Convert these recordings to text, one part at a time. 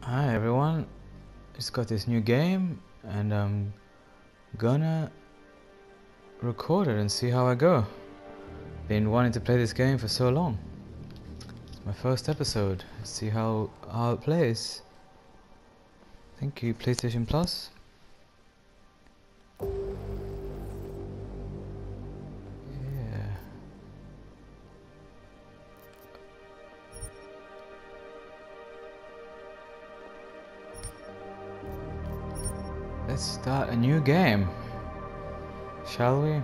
Hi everyone, just got this new game and I'm gonna record it and see how I go. Been wanting to play this game for so long. It's my first episode. Let's see how it plays. Thank you, PlayStation Plus. Yeah. Let's start a new game. Shall we?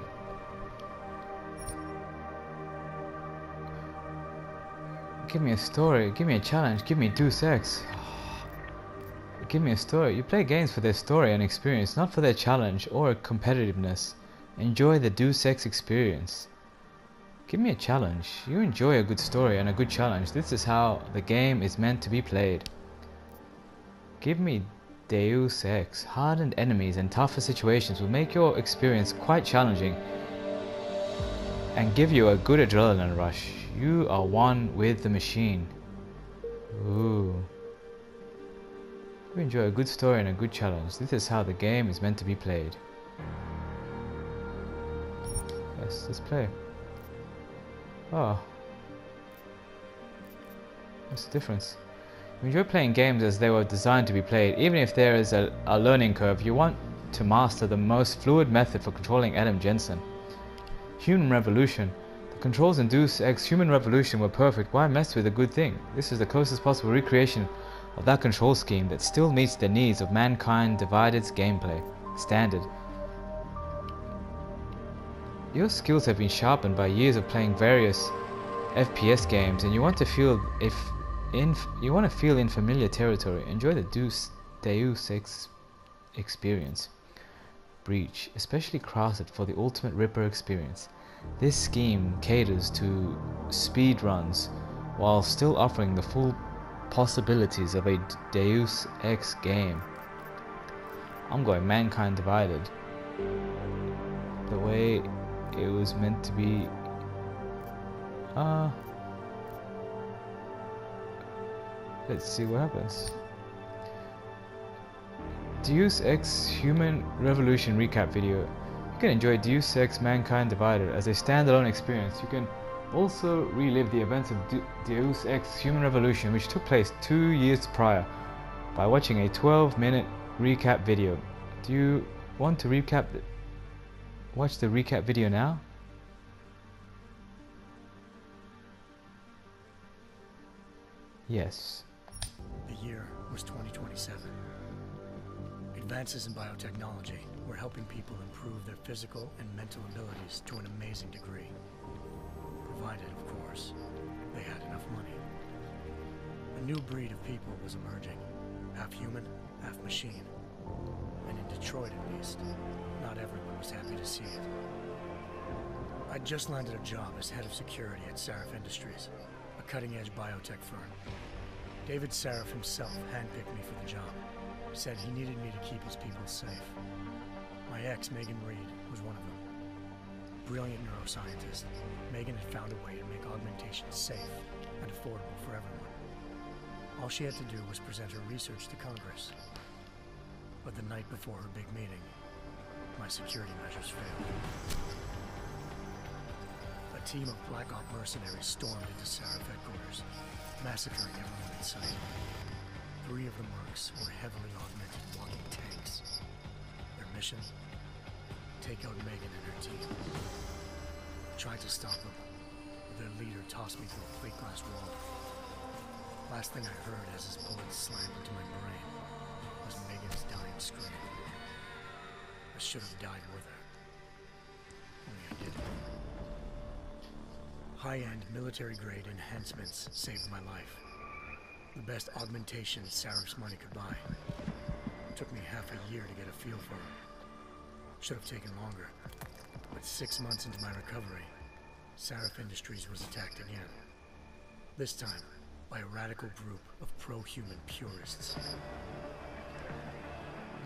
Give me a story, give me a challenge, give me Deus Ex. Give me a story. You play games for their story and experience, not for their challenge or competitiveness. Enjoy the Deus Ex experience. Give me a challenge. You enjoy a good story and a good challenge. This is how the game is meant to be played. Give me Deus Ex. Hardened enemies and tougher situations will make your experience quite challenging and give you a good adrenaline rush. You are one with the machine. Ooh. You enjoy a good story and a good challenge. This is how the game is meant to be played. Yes, let's play. Oh. What's the difference? You enjoy playing games as they were designed to be played. Even if there is a learning curve, you want to master the most fluid method for controlling Adam Jensen. Human Revolution. The controls in Deus Ex Human Revolution were perfect. Why mess with a good thing? This is the closest possible recreation of that control scheme that still meets the needs of Mankind Divided's gameplay standard. Your skills have been sharpened by years of playing various FPS games, and you want to feel in familiar territory. Enjoy the Deus Ex experience. Breach, especially crafted for the ultimate Ripper experience. This scheme caters to speed runs while still offering the full possibilities of a Deus Ex game. I'm going Mankind Divided. The way it was meant to be. Let's see what happens. Deus Ex Human Revolution recap video. You can enjoy Deus Ex Mankind Divided as a standalone experience. You can also relive the events of Deus Ex Human Revolution, which took place 2 years prior, by watching a 12-minute recap video. Do you want to watch the recap video now? Yes. The year was 2027. Advances in biotechnology were helping people improve their physical and mental abilities to an amazing degree. Provided, of course, they had enough money. A new breed of people was emerging, half human, half machine. And in Detroit at least, not everyone was happy to see it. I'd just landed a job as head of security at Seraph Industries, a cutting-edge biotech firm. David Seraph himself handpicked me for the job. Said he needed me to keep his people safe. My ex, Megan Reed, was one of them. Brilliant neuroscientist, Megan had found a way to make augmentation safe and affordable for everyone. All she had to do was present her research to Congress. But the night before her big meeting, my security measures failed. A team of Black Op mercenaries stormed into Seraph headquarters, massacring everyone in sight. 3 of the mercs were heavily augmented walking tanks. Their mission? Take out Megan and her team. I tried to stop them, but their leader tossed me through a plate glass wall. Last thing I heard as his bullets slammed into my brain was Megan's dying scream. I should have died with her. Only I didn't. High-end military-grade enhancements saved my life. The best augmentation Seraph's money could buy. Took me half a year to get a feel for it. Should have taken longer. But 6 months into my recovery, Seraph Industries was attacked again. This time, by a radical group of pro-human purists.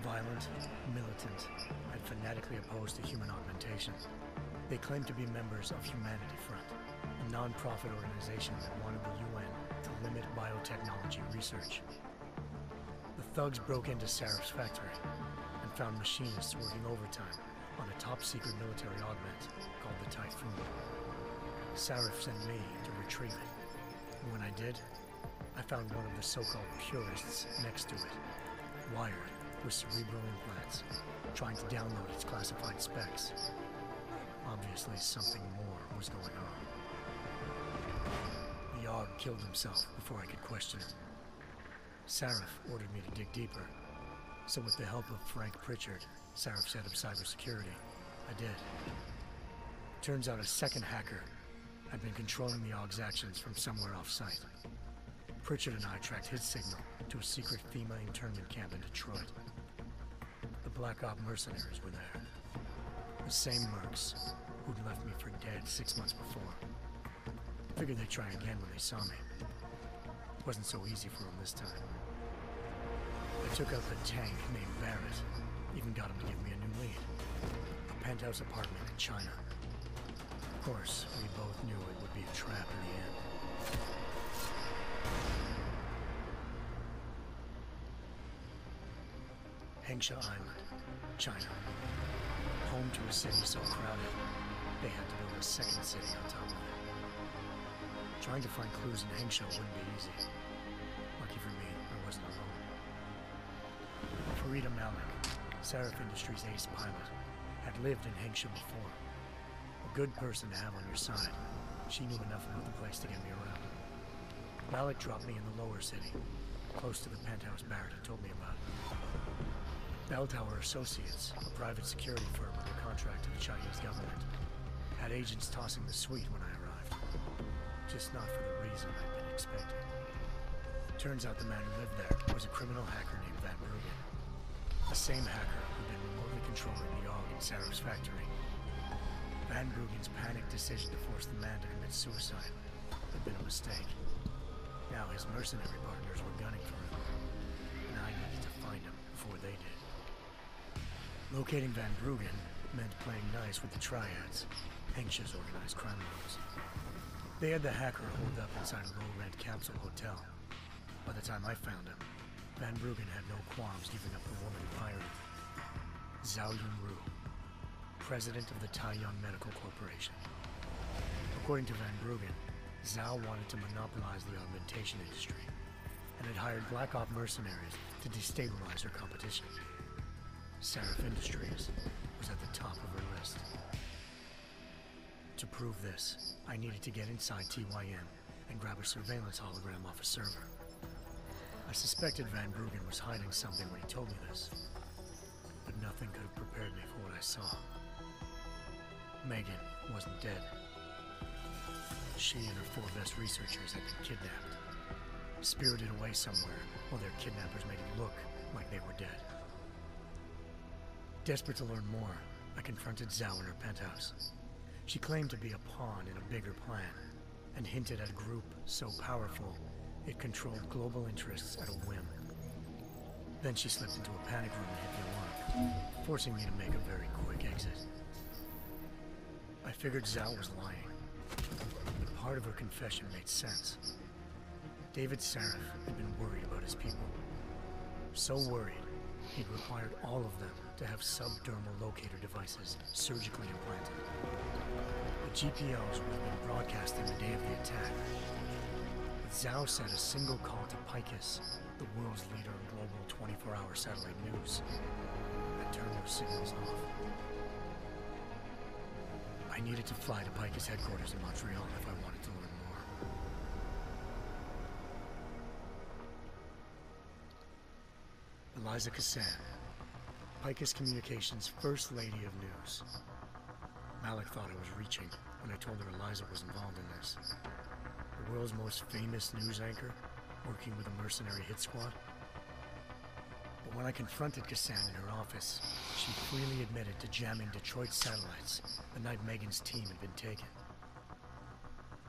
Violent, militant, and fanatically opposed to human augmentation. They claimed to be members of Humanity Front, a non-profit organization that wanted the UN to limit biotechnology research. thugs broke into Sarif's factory and found machinists working overtime on a top-secret military augment called the Typhoon. Sarif sent me to retrieve it, and when I did, I found one of the so-called purists next to it, wired with cerebral implants, trying to download its classified specs. Obviously, something more was going on. The Aug killed himself before I could question it. Sarif ordered me to dig deeper, so with the help of Frank Pritchard, Sarif's head of cybersecurity, I did. Turns out a second hacker had been controlling the Aug's actions from somewhere off-site. Pritchard and I tracked his signal to a secret FEMA internment camp in Detroit. The Black Op mercenaries were there. The same mercs who'd left me for dead 6 months before. Figured they'd try again when they saw me. It wasn't so easy for them this time. I took out the tank named Barrett, even got him to give me a new lead. A penthouse apartment in China. Of course, we both knew it would be a trap in the end. Hengsha Island, China. Home to a city so crowded, they had to build a second city on top of it. Trying to find clues in Hengsha wouldn't be easy. Lucky for me, I wasn't alone. Farida Malik, Sarif Industries' ace pilot, had lived in Hengsha before. A good person to have on your side. She knew enough about the place to get me around. Malik dropped me in the lower city, close to the penthouse Barrett had told me about. Bell Tower Associates, a private security firm under contract to the Chinese government, had agents tossing the suite when I arrived. Just not for the reason I'd been expecting. Turns out the man who lived there was a criminal hacker named Van Bruggen. The same hacker who'd been remotely controlling the Aug in Sarif's factory. Van Bruggen's panicked decision to force the man to commit suicide had been a mistake. Now his mercenary partners were gunning for him, and I needed to find him before they did. Locating Van Bruggen meant playing nice with the Triads, Hengsha's organized crime lords. They had the hacker holed up inside a low-rent capsule hotel. By the time I found him, Van Bruggen had no qualms giving up the woman who hired him. Zhao Yunru, president of the Taiyuan Medical Corporation. According to Van Bruggen, Zhao wanted to monopolize the augmentation industry and had hired Black Op mercenaries to destabilize her competition. Sarif Industries was at the top of her list. To prove this, I needed to get inside TYM and grab a surveillance hologram off a server. I suspected Van Bruggen was hiding something when he told me this, but nothing could have prepared me for what I saw. Megan wasn't dead. She and her 4 best researchers had been kidnapped, spirited away somewhere while their kidnappers made it look like they were dead. Desperate to learn more, I confronted Zhao in her penthouse. She claimed to be a pawn in a bigger plan, and hinted at a group so powerful it controlled global interests at a whim. Then she slipped into a panic room and hit the alarm, forcing me to make a very quick exit. I figured Zhao was lying, but part of her confession made sense. David Sarif had been worried about his people. So worried, he'd required all of them to have subdermal locator devices surgically implanted. The GPOs would have been broadcasting the day of the attack. But Zhao said a single call to Picus, the world's leader in global 24-hour satellite news, had turned those signals off. I needed to fly to Picus headquarters in Montreal if I wanted to learn more. Eliza Cassan, Picus Communications' First Lady of News. Malik thought I was reaching when I told her Eliza was involved in this. The world's most famous news anchor, working with a mercenary hit squad. But when I confronted Cassan in her office, she freely admitted to jamming Detroit satellites the night Megan's team had been taken.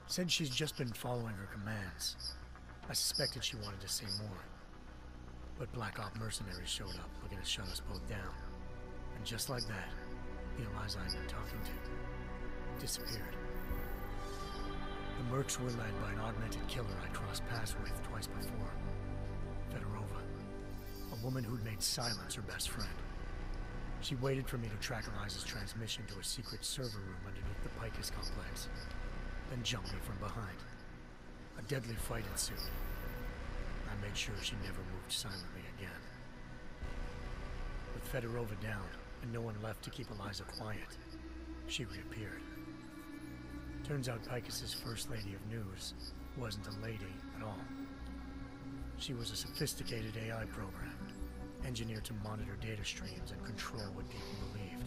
Said she's just been following her commands. I suspected she wanted to say more. But Black Op mercenaries showed up, looking to shut us both down. And just like that, the Eliza I'd been talking to disappeared. The mercs were led by an augmented killer I crossed paths with twice before, Fedorova, a a woman who'd made silence her best friend. She waited for me to track Eliza's transmission to a secret server room underneath the Picus complex, then jumped me from behind. A deadly fight ensued. I made sure she never moved silently again. With Fedorova down, and no one left to keep Eliza quiet, she reappeared. Turns out Picus's First Lady of News wasn't a lady at all. She was a sophisticated AI program, engineered to monitor data streams and control what people believed.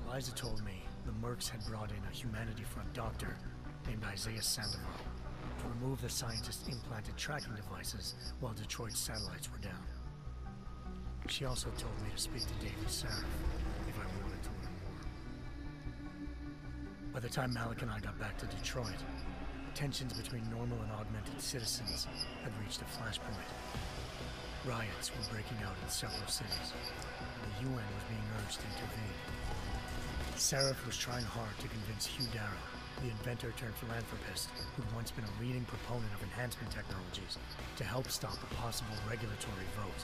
Eliza told me the Mercs had brought in a Humanity Front doctor named Isaiah Sandoval to remove the scientist's implanted tracking devices while Detroit's satellites were down. She also told me to speak to David Sarif if I wanted to learn more. By the time Malik and I got back to Detroit, tensions between normal and augmented citizens had reached a flashpoint. Riots were breaking out in several cities. The UN was being urged to intervene. Sarif was trying hard to convince Hugh Darrow, the inventor turned philanthropist who'd once been a leading proponent of enhancement technologies, to help stop a possible regulatory vote.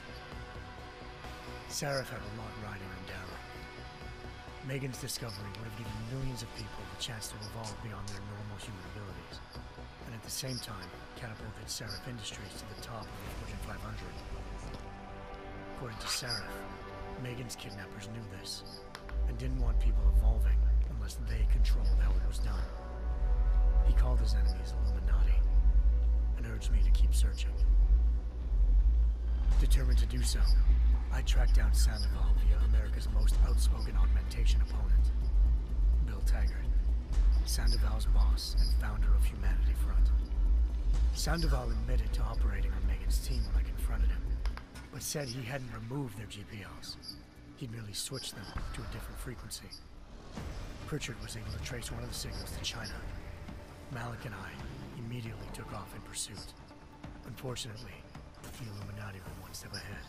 Sarif had a lot riding on Darrow. Megan's discovery would have given millions of people the chance to evolve beyond their normal human abilities, and at the same time catapulted Sarif Industries to the top of the Fortune 500. According to Sarif, Megan's kidnappers knew this, and didn't want people evolving unless they controlled how it was done. He called his enemies Illuminati, and urged me to keep searching. Determined to do so, I tracked down Sandoval via America's most outspoken augmentation opponent, Bill Taggart, Sandoval's boss and founder of Humanity Front. Sandoval admitted to operating on Megan's team when I confronted him, but said he hadn't removed their GPLs. He'd merely switched them to a different frequency. Pritchard was able to trace one of the signals to China. Malik and I immediately took off in pursuit. Unfortunately, the Illuminati were one step ahead.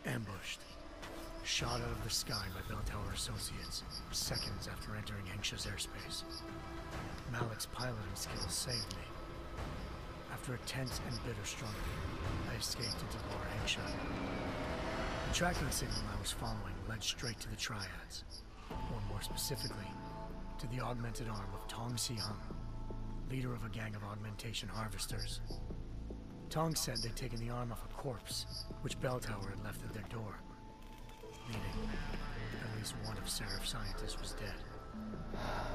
Ambushed. Shot out of the sky by Bell Tower Associates, seconds after entering Hengsha's airspace. Malik's piloting skills saved me. After a tense and bitter struggle, I escaped into Lower Hengsha. The tracking signal I was following led straight to the Triads, or more specifically, to the augmented arm of Tong Si-hung, leader of a gang of augmentation harvesters. Tong said they'd taken the arm off a corpse, which Bell Tower had left at their door, meaning at least one of Sarif's scientists was dead.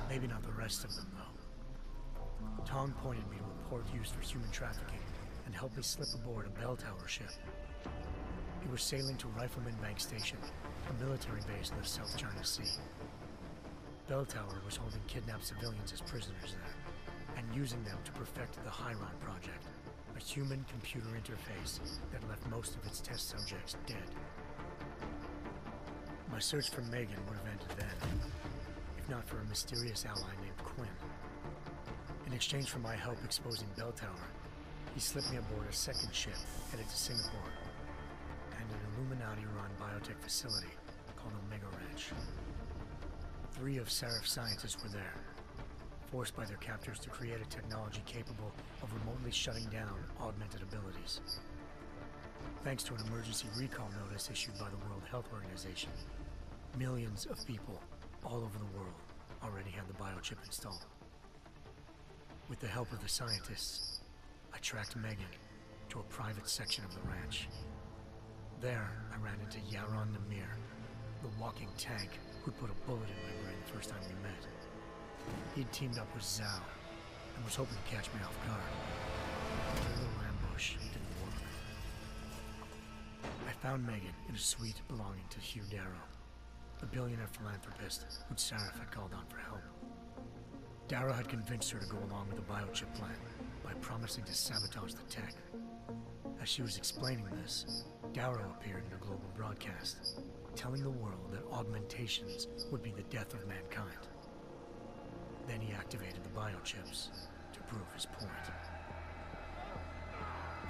Maybe not the rest of them, though. Tong pointed me to a port used for human trafficking and helped me slip aboard a Bell Tower ship. We were sailing to Rifleman Bank Station, a military base in the South China Sea. Bell Tower was holding kidnapped civilians as prisoners there, and using them to perfect the Hyron project, a human-computer interface that left most of its test subjects dead. My search for Megan would have ended then, if not for a mysterious ally named Quinn. In exchange for my help exposing Bell Tower, he slipped me aboard a second ship headed to Singapore, and an Illuminati-run biotech facility called Omega Ranch. 3 of Sarif's scientists were there, forced by their captors to create a technology capable of remotely shutting down augmented abilities. Thanks to an emergency recall notice issued by the World Health Organization, millions of people all over the world already had the biochip installed. With the help of the scientists, I tracked Megan to a private section of the ranch. There, I ran into Yaron Namir, the walking tank who'd put a bullet in my brain the first time we met. He'd teamed up with Zhao and was hoping to catch me off guard. But the little ambush didn't work. I found Megan in a suite belonging to Hugh Darrow, the billionaire philanthropist who'd Sarif had called on for help. Darrow had convinced her to go along with the biochip plan by promising to sabotage the tech. As she was explaining this, Darrow appeared in a global broadcast, telling the world that augmentations would be the death of mankind. Then he activated the biochips to prove his point.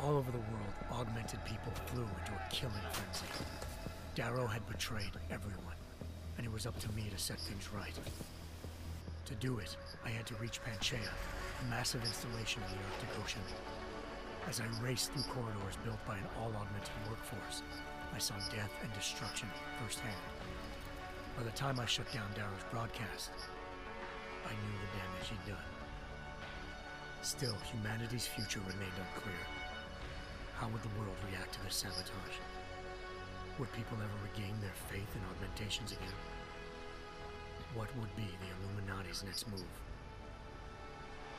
All over the world, augmented people flew into a killing frenzy. Darrow had betrayed everyone, and it was up to me to set things right. To do it, I had to reach Panchaea a massive installation in the Arctic Ocean. As I raced through corridors built by an all-augmented workforce, I saw death and destruction firsthand. By the time I shut down Darrow's broadcast, I knew the damage he'd done. Still, humanity's future remained unclear. How would the world react to this sabotage? Would people ever regain their faith in augmentations again? What would be the Illuminati's next move?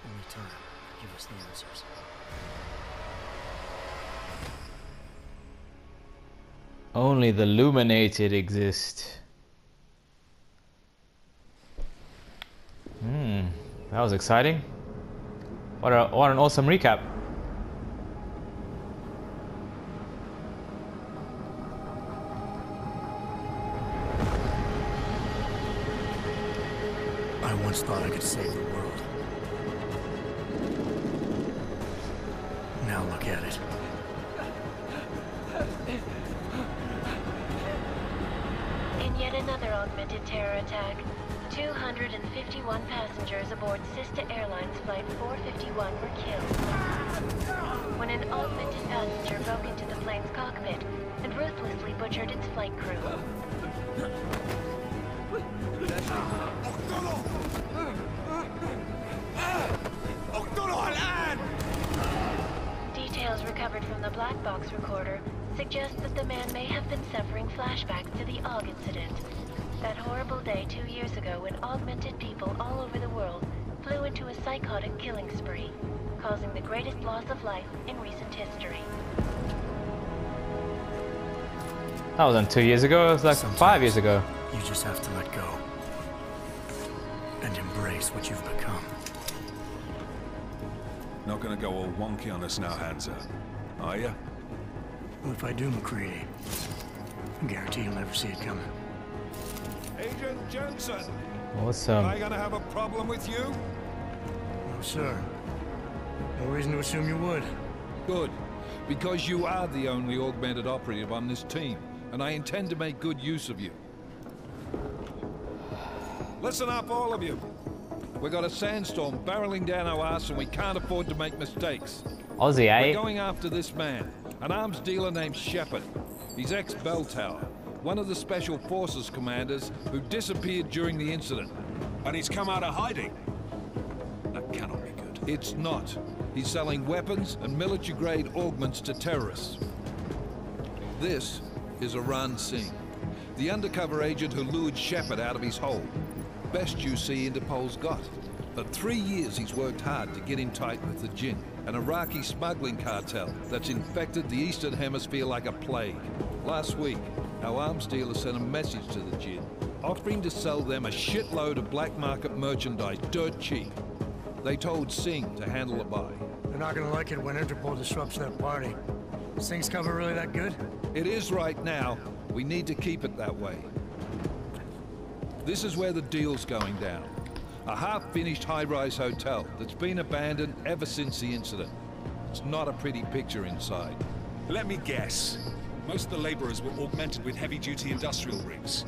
Only time could give us the answers. Only the Illuminated exist. That was exciting. What an awesome recap. I once thought I could save the world. Now look at it. In yet another augmented terror attack, 251 passengers aboard Sister Airlines Flight 451 were killed when an augmented passenger broke into the plane's cockpit and ruthlessly butchered its flight crew. Details recovered from the black box recorder suggest that the man may have been suffering flashbacks to the AUG incident. That horrible day 2 years ago when augmented people all over the world flew into a psychotic killing spree, causing the greatest loss of life in recent history. That wasn't 2 years ago, it was like Sometimes 5 years ago. You just have to let go. And embrace what you've become. Not gonna go all wonky on us now, Hansa, are ya? Well, if I do, McCready, I guarantee you'll never see it coming. Agent Jensen! Awesome. Am I gonna have a problem with you? No, sir. No reason to assume you would. Good. Because you are the only augmented operative on this team, and I intend to make good use of you. Listen up, all of you. We got a sandstorm barreling down our ass and we can't afford to make mistakes. Aussie, We're eh? going after this man, an arms dealer named Shepard. He's ex-Bell Tower, one of the Special Forces commanders who disappeared during the incident. And he's come out of hiding. That cannot be good. It's not. He's selling weapons and military-grade augments to terrorists. This is Iran Singh, the undercover agent who lured Shepard out of his hole. Best you see Interpol's got. For 3 years he's worked hard to get in tight with the Jinn, an Iraqi smuggling cartel that's infected the Eastern Hemisphere like a plague. Last week, our arms dealer sent a message to the Jinn, offering to sell them a shitload of black market merchandise dirt cheap. They told Singh to handle the buy. They're not gonna like it when Interpol disrupts their party. Singh's cover really that good? It is right now. We need to keep it that way. This is where the deal's going down. A half-finished high-rise hotel that's been abandoned ever since the incident. It's not a pretty picture inside. Let me guess. Most of the laborers were augmented with heavy-duty industrial rigs.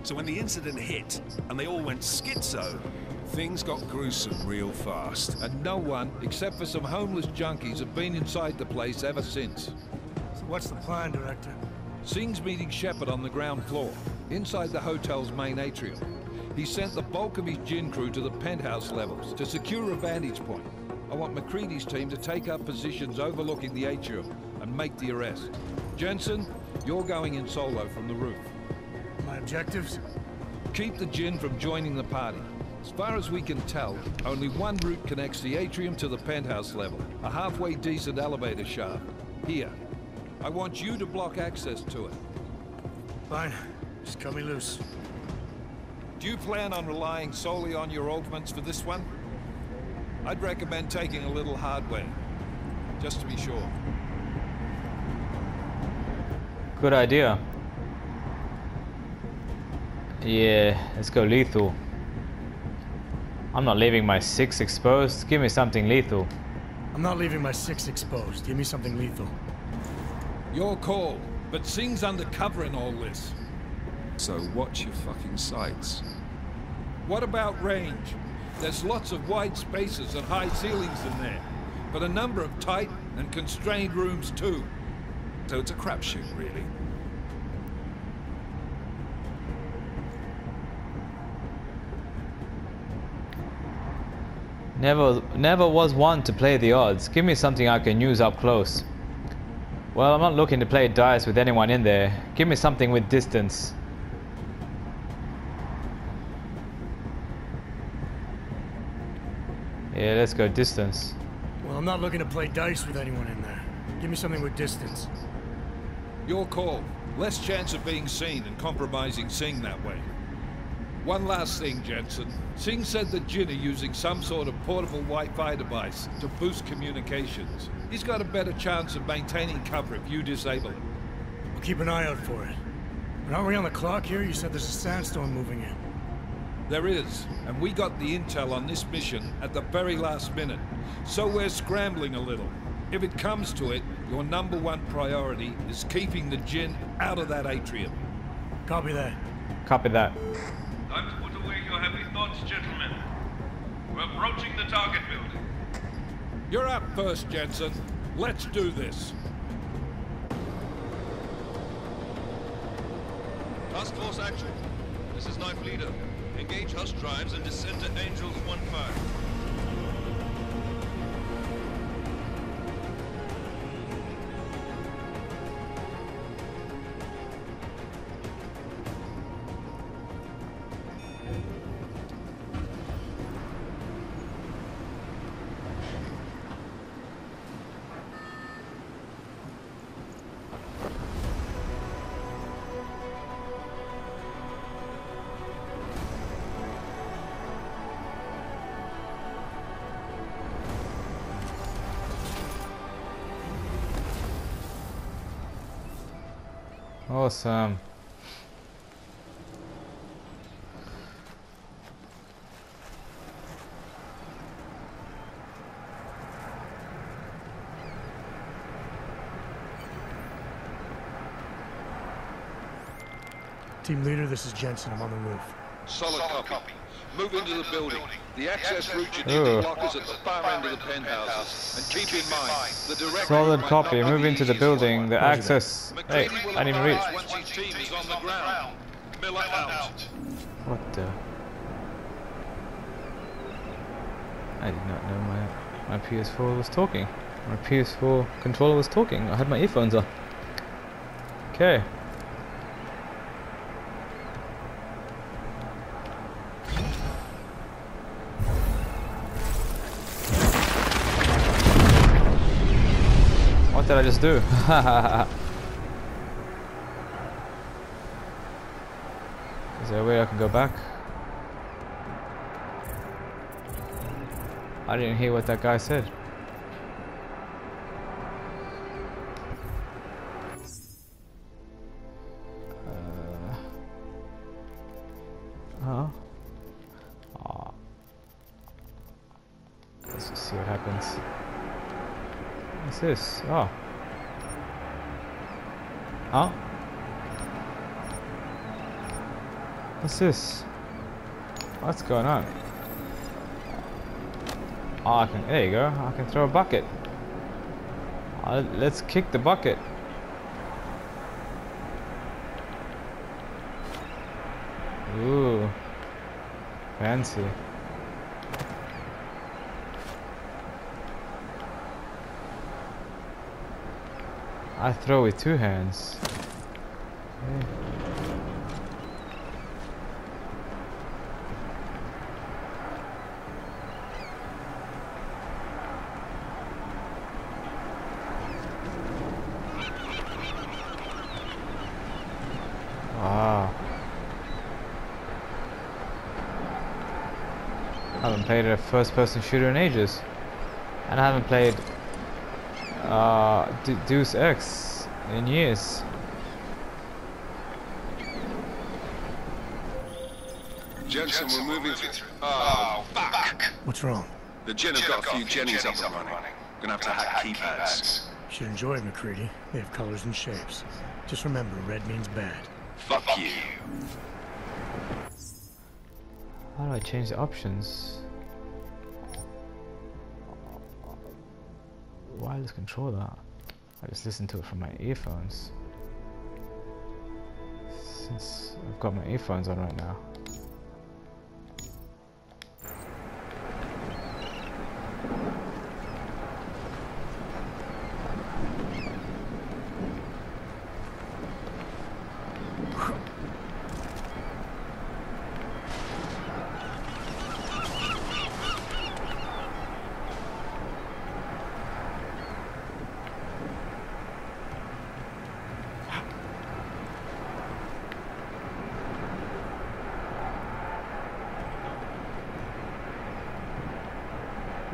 So when the incident hit, and they all went schizo, things got gruesome real fast. And no one, except for some homeless junkies, have been inside the place ever since. So what's the plan, Director? Singh's meeting Shepard on the ground floor, inside the hotel's main atrium. He sent the bulk of his Jinn crew to the penthouse levels to secure a vantage point. I want McCready's team to take up positions overlooking the atrium and make the arrest. Jensen, you're going in solo from the roof. My objectives? Keep the Jinn from joining the party. As far as we can tell, only one route connects the atrium to the penthouse level, a halfway decent elevator shaft. Here. I want you to block access to it. Fine. Just cut me loose. Do you plan on relying solely on your augments for this one? I'd recommend taking a little hardware, just to be sure. Good idea. Yeah, let's go lethal. I'm not leaving my 6 exposed. Give me something lethal. I'm not leaving my 6 exposed. Give me something lethal. Your call, but Singh's undercover in all this. So watch your fucking sights. What about range? There's lots of wide spaces and high ceilings in there, but a number of tight and constrained rooms too. So it's a crapshoot, really. Never was one to play the odds. Give me something I can use up close. Well, I'm not looking to play dice with anyone in there. Give me something with distance. Yeah, let's go distance. Well, I'm not looking to play dice with anyone in there. Give me something with distance. Your call. Less chance of being seen and compromising Singh that way. One last thing, Jensen. Singh said that Jin are using some sort of portable Wi-Fi device to boost communications. He's got a better chance of maintaining cover if you disable it. I'll keep an eye out for it. But aren't we on the clock here? You said there's a sandstorm moving in. There is, and we got the intel on this mission at the very last minute. So we're scrambling a little. If it comes to it, your #1 priority is keeping the Jin out of that atrium. Copy that. Copy that. Time to put away your heavy thoughts, gentlemen. We're approaching the target building. You're up first, Jensen. Let's do this. Task Force action. This is Knife Leader. Engage Hush drives and descend to Angels 1-5. Awesome. Team leader, this is Jensen. I'm on the roof. Solid copy. Move into the building. The access route you need to block is at the far end of the penthouses. And keep in mind, the direct Solid route copy. might not Move be into the easiest building. one. The access. Hey, McCready will I didn't read. arrive once his team is on the ground. Miller out. What the? I did not know my PS4 was talking. My PS4 controller was talking. I had my earphones on. Okay. What did I just do? Is there a way I can go back? I didn't hear what that guy said. Huh? Aw. Let's just see what happens. What's this? Oh. Huh? What's this? What's going on? Oh, I can. There you go. I can throw a bucket. Let's kick the bucket. Ooh. Fancy. I throw with 2 hands. Okay. Wow. I haven't played a first-person shooter in ages, and I haven't played Deus Ex in years. Jensen, we're moving through. Oh, fuck! What's wrong? The Jin have got a few Jennies up and running. Gonna have to hack keypads. You should enjoy it, McCready. They have colors and shapes. Just remember, red means bad. Fuck you. How do I change the options? wireless controller. I just listen to it from my earphones. Since I've got my earphones on right now.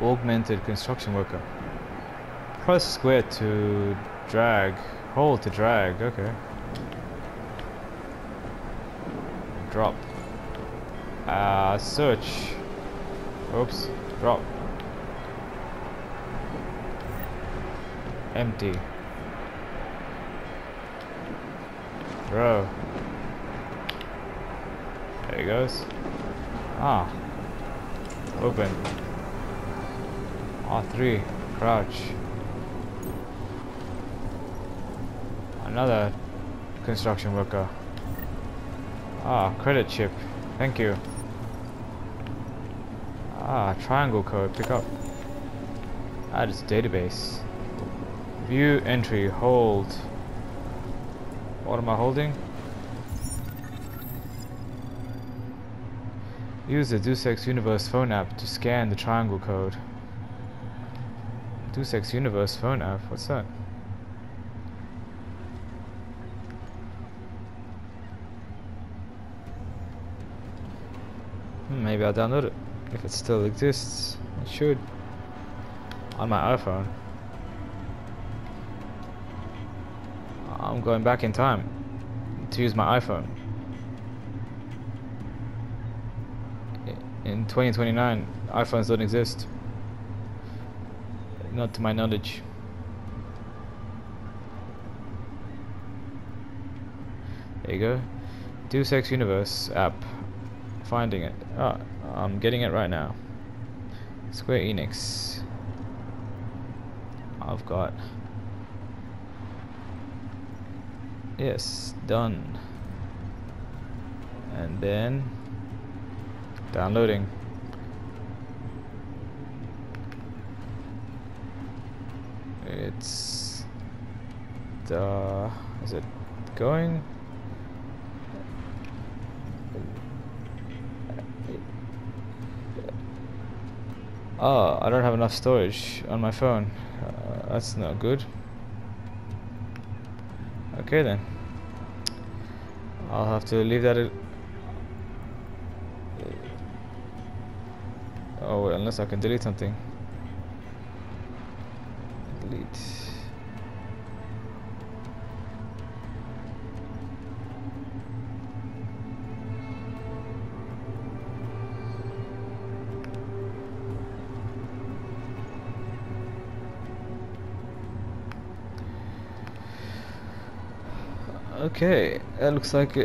Augmented construction worker. Press square to drag. Hold to drag. Okay. Drop. Search. Oops. Drop. Empty. Row. There he goes. Ah. Open. R3, crouch. Another construction worker. Ah, credit chip. Thank you. Ah, triangle code. Pick up. Add to database. View entry. Hold. What am I holding? Use the Deus Ex Universe phone app to scan the triangle code. Deus Ex Universe phone app, what's that? Maybe I'll download it. If it still exists, it should. On my iPhone. I'm going back in time to use my iPhone. In 2029, iPhones don't exist. Not to my knowledge. There you go. Deus Ex Universe app. Finding it. Oh, I'm getting it right now. Square Enix. I've got. Yes, done. And then downloading. It's is it going? Oh, I don't have enough storage on my phone. That's not good. Okay then. I'll have to leave that. Oh, wait, unless I can delete something. Delete. Okay, that looks like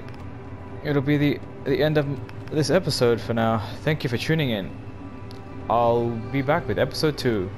it'll be the end of this episode for now. Thank you for tuning in. I'll be back with episode 2.